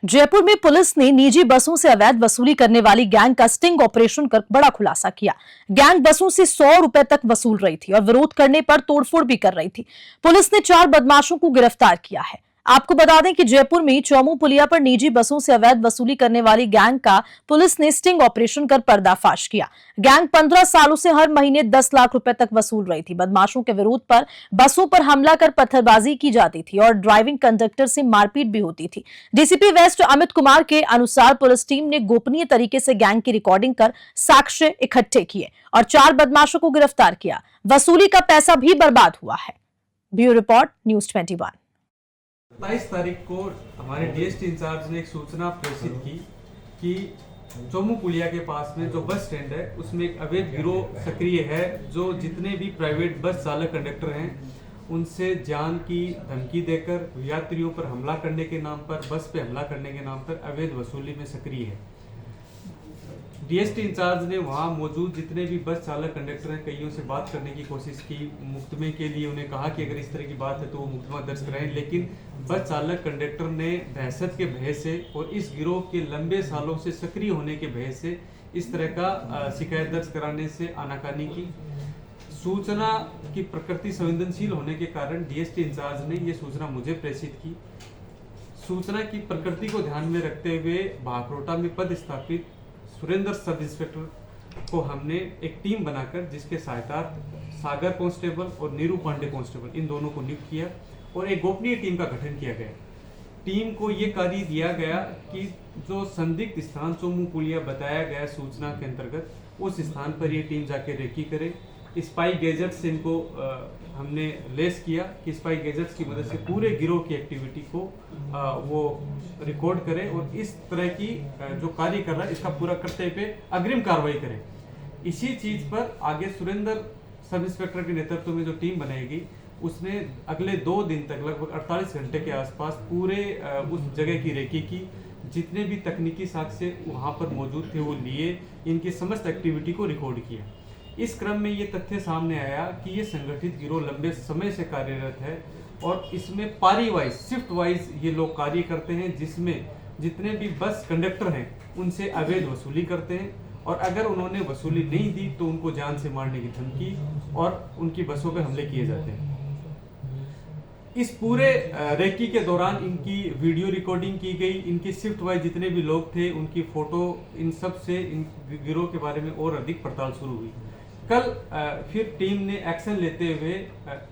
जयपुर में पुलिस ने निजी बसों से अवैध वसूली करने वाली गैंग का स्टिंग ऑपरेशन कर बड़ा खुलासा किया। गैंग बसों से 100 रुपए तक वसूल रही थी और विरोध करने पर तोड़फोड़ भी कर रही थी। पुलिस ने 4 बदमाशों को गिरफ्तार किया है। आपको बता दें कि जयपुर में चौमू पुलिया पर निजी बसों से अवैध वसूली करने वाली गैंग का पुलिस ने स्टिंग ऑपरेशन कर पर्दाफाश किया। गैंग 15 सालों से हर महीने 10 लाख रुपए तक वसूल रही थी। बदमाशों के विरोध पर बसों पर हमला कर पत्थरबाजी की जाती थी और ड्राइविंग कंडक्टर से मारपीट भी होती थी। डीसीपी वेस्ट अमित कुमार के अनुसार पुलिस टीम ने गोपनीय तरीके से गैंग की रिकॉर्डिंग कर साक्ष्य इकट्ठे किए और 4 बदमाशों को गिरफ्तार किया। वसूली का पैसा भी बर्बाद हुआ है। Bureau report, news 21। 27 तारीख को हमारे डीएसटी इंचार्ज ने एक सूचना प्रेषित की कि चौमू पुलिया के पास में जो बस स्टैंड है उसमें एक अवैध गिरोह सक्रिय है, जो जितने भी प्राइवेट बस चालक कंडक्टर हैं उनसे जान की धमकी देकर यात्रियों पर हमला करने के नाम पर, बस पे हमला करने के नाम पर अवैध वसूली में सक्रिय है। डीएसटी इंचार्ज ने वहां मौजूद जितने भी बस चालक कंडक्टर हैं कईयों से बात करने की कोशिश की, मुकदमे के लिए उन्हें कहा कि अगर इस तरह की बात है तो वो मुकदमा दर्ज कराएं, लेकिन बस चालक कंडक्टर ने दहशत के भय से और इस गिरोह के लंबे सालों से सक्रिय होने के भय से इस तरह का शिकायत दर्ज कराने से आनाकानी की। सूचना की प्रकृति संवेदनशील होने के कारण डीएसटी इंचार्ज ने ये सूचना मुझे प्रेषित की। सूचना की प्रकृति को ध्यान में रखते हुए भाखरोटा में पदस्थापित सुरेंद्र सब इंस्पेक्टर को हमने एक टीम बनाकर, जिसके सहायतार्थ सागर कांस्टेबल और नीरू पांडे कांस्टेबल, इन दोनों को नियुक्त किया और एक गोपनीय टीम का गठन किया गया। टीम को ये कार्य दिया गया कि जो संदिग्ध स्थान चौमू पुलिया बताया गया सूचना के अंतर्गत, उस स्थान पर ये टीम जाके रेकी करे। स्पाई गैजेट्स से इनको हमने लेस किया कि स्पाई गैजेट्स की मदद से पूरे गिरोह की एक्टिविटी को वो रिकॉर्ड करें और इस तरह की जो कार्य कर रहा है इसका पूरा करते हुए अग्रिम कार्रवाई करें। इसी चीज पर आगे सुरेंद्र सब इंस्पेक्टर के नेतृत्व में जो टीम बनाएगी उसने अगले 2 दिन तक लगभग 48 घंटे के आसपास पूरे उस जगह की रेकी की। जितने भी तकनीकी साक्ष्य वहां पर मौजूद थे वो लिए, इनकी समस्त एक्टिविटी को रिकॉर्ड किया। इस क्रम में ये तथ्य सामने आया कि ये संगठित गिरोह लंबे समय से कार्यरत है और इसमें पारी वाइज, शिफ्ट वाइज ये लोग कार्य करते हैं, जिसमें जितने भी बस कंडक्टर हैं उनसे अवैध वसूली करते हैं और अगर उन्होंने वसूली नहीं दी तो उनको जान से मारने की धमकी और उनकी बसों पर हमले किए जाते हैं। इस पूरे रेकी के दौरान इनकी वीडियो रिकॉर्डिंग की गई, इनकी शिफ्ट वाइज जितने भी लोग थे उनकी फोटो, इन सब से इन गिरोह के बारे में और अधिक पड़ताल शुरू हुई। कल फिर टीम ने एक्शन लेते हुए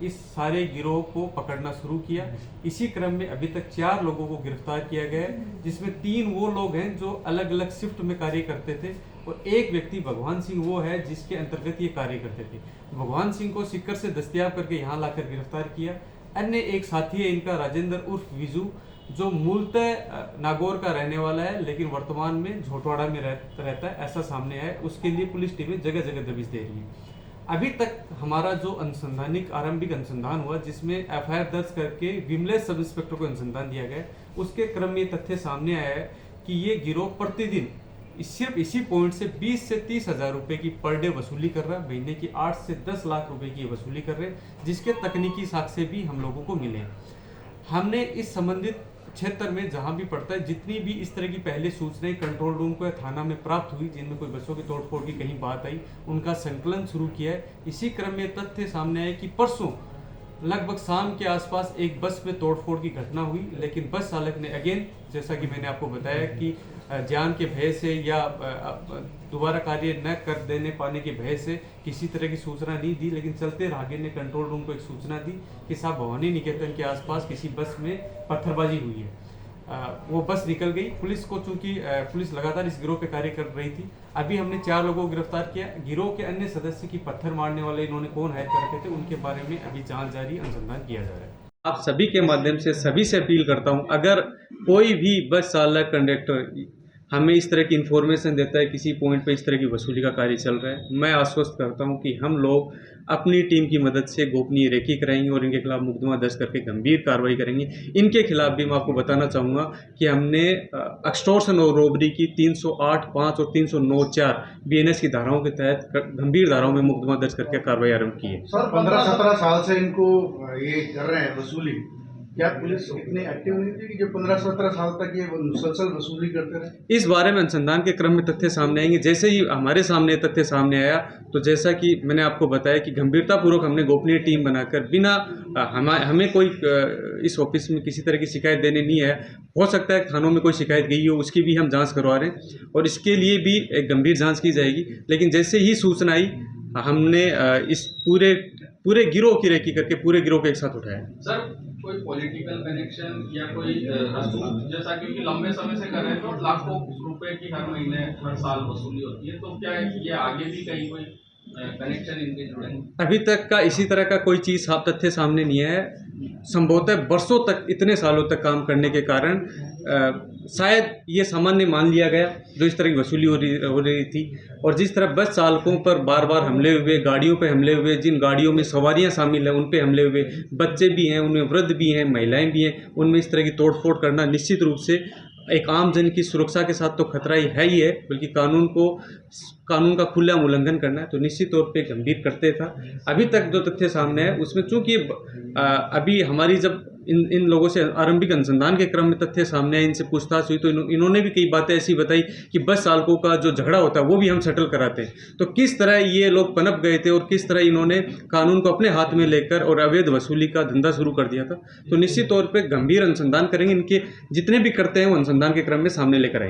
इस सारे गिरोह को पकड़ना शुरू किया। इसी क्रम में अभी तक 4 लोगों को गिरफ्तार किया गया है, जिसमें 3 वो लोग हैं जो अलग अलग शिफ्ट में कार्य करते थे और एक व्यक्ति भगवान सिंह वो है जिसके अंतर्गत ये कार्य करते थे। भगवान सिंह को सिक्कर से दस्तयाब करके यहाँ लाकर गिरफ्तार किया। अन्य एक साथी है इनका राजेंद्र उर्फ विजू, जो मूलतः नागौर का रहने वाला है लेकिन वर्तमान में झोटवाड़ा में रहता है, ऐसा सामने आया। उसके लिए पुलिस टीमें जगह जगह दबिश दे रही है। अभी तक हमारा जो अनुसंधानिक आरंभिक अनुसंधान हुआ, जिसमें एफआईआर दर्ज करके विमलेश सब इंस्पेक्टर को अनुसंधान दिया गया, उसके क्रम में तथ्य सामने आया है कि ये गिरोह प्रतिदिन सिर्फ इसी पॉइंट से 20 से 30 हजार रुपए की पर डे वसूली कर रहा है। महीने की 8 से 10 लाख रुपए की वसूली कर रहे हैं, जिसके तकनीकी साक्ष्य भी हम लोगों को मिले। हमने इस संबंधित क्षेत्र में जहां भी पड़ता है, जितनी भी इस तरह की पहले सूचनाएं कंट्रोल रूम को या थाना में प्राप्त हुई जिनमें कोई बसों की तोड़फोड़ की कहीं बात आई, उनका संकलन शुरू किया है। इसी क्रम में तथ्य सामने आया कि परसों लगभग शाम के आसपास एक बस में तोड़फोड़ की घटना हुई, लेकिन बस चालक ने अगेन, जैसा कि मैंने आपको बताया कि जान के भय से या दोबारा कार्य न कर देने पाने के भय से किसी तरह की सूचना नहीं दी, लेकिन चलते राहगीर ने कंट्रोल रूम को एक सूचना दी कि साहब भवानी निकेतन के आसपास किसी बस में पत्थरबाजी हुई है। वो बस निकल गई। पुलिस को, चूंकि पुलिस लगातार इस गिरोह पे कार्य कर रही थी, अभी हमने 4 लोगों को गिरफ्तार किया। गिरोह के अन्य सदस्य की पत्थर मारने वाले इन्होंने कौन हायर कर रखे थे, उनके बारे में अभी जांच जारी, अनुसंधान किया जा रहा है। आप सभी के माध्यम से सभी से अपील करता हूं, अगर कोई भी बस चालक कंडक्टर हमें इस तरह की इन्फॉर्मेशन देता है किसी पॉइंट पे इस तरह की वसूली का कार्य चल रहा है, मैं आश्वस्त करता हूं कि हम लोग अपनी टीम की मदद से गोपनीय रेकी कराएंगे और इनके खिलाफ मुकदमा दर्ज करके गंभीर कार्रवाई करेंगे। इनके खिलाफ भी मैं आपको बताना चाहूँगा कि हमने एक्सटॉर्शन और रॉबरी की 308(5) और 309(4) बीएनएस की धाराओं के तहत गंभीर धाराओं में मुकदमा दर्ज करके कार्रवाई आरंभ की है। सर 15-17 साल से इनको ये कर रहे हैं वसूली, क्या पुलिस इतनी एक्टिव नहीं थी कि जो 15-17 साल तक ये मुसलसल वसूली करते रहे? इस बारे में अनुसंधान के क्रम में तथ्य सामने आएंगे। जैसे ही हमारे सामने तथ्य सामने आया तो जैसा कि मैंने आपको बताया कि गंभीरतापूर्वक हमने गोपनीय टीम बनाकर बिना हमें कोई इस ऑफिस में किसी तरह की शिकायत देने नहीं है। हो सकता है थानों में कोई शिकायत गई हो, उसकी भी हम जांच करवा रहे हैं और इसके लिए भी एक गंभीर जांच की जाएगी। लेकिन जैसे ही सूचना आई हमने इस पूरे गिरोह की रेकी करके पूरे गिरोह को एक साथ उठाया। सर, कोई पॉलिटिकल कनेक्शन या कोई रसूख, जैसा क्योंकि लंबे समय से कर रहे हैं तो लाखों रुपए की हर महीने हर साल वसूली होती है, तो क्या ये आगे भी कहीं कोई कनेक्शन इनके जुड़े हैं? अभी तक का इसी तरह का कोई चीज़ तथ्य सामने नहीं है। संभवतः वर्षों तक, इतने सालों तक काम करने के कारण शायद ये सामान्य मान लिया गया जो इस तरह की वसूली हो रही थी। और जिस तरह बस चालकों पर बार बार हमले हुए, गाड़ियों पे हमले हुए, जिन गाड़ियों में सवारियां शामिल हैं उन पे हमले हुए, बच्चे भी हैं उनमें, वृद्ध भी हैं, महिलाएं भी हैं, उनमें इस तरह की तोड़फोड़ करना निश्चित रूप से एक आम जन की सुरक्षा के साथ तो खतरा ही है, बल्कि कानून का खुला उल्लंघन करना है, तो निश्चित तौर पे गंभीर करते था। अभी तक जो तथ्य सामने है उसमें चूंकि अभी हमारी जब इन लोगों से आरंभिक अनुसंधान के क्रम में तथ्य सामने आए, इनसे पूछताछ हुई तो इन्होंने भी कई बातें ऐसी बताई कि बस चालकों का जो झगड़ा होता है वो भी हम सेटल कराते हैं। तो किस तरह ये लोग पनप गए थे और किस तरह इन्होंने कानून को अपने हाथ में लेकर और अवैध वसूली का धंधा शुरू कर दिया था, तो निश्चित तौर पर गंभीर अनुसंधान करेंगे। इनके जितने भी करते हैं वो अनुसंधान के क्रम में सामने लेकर आएंगे।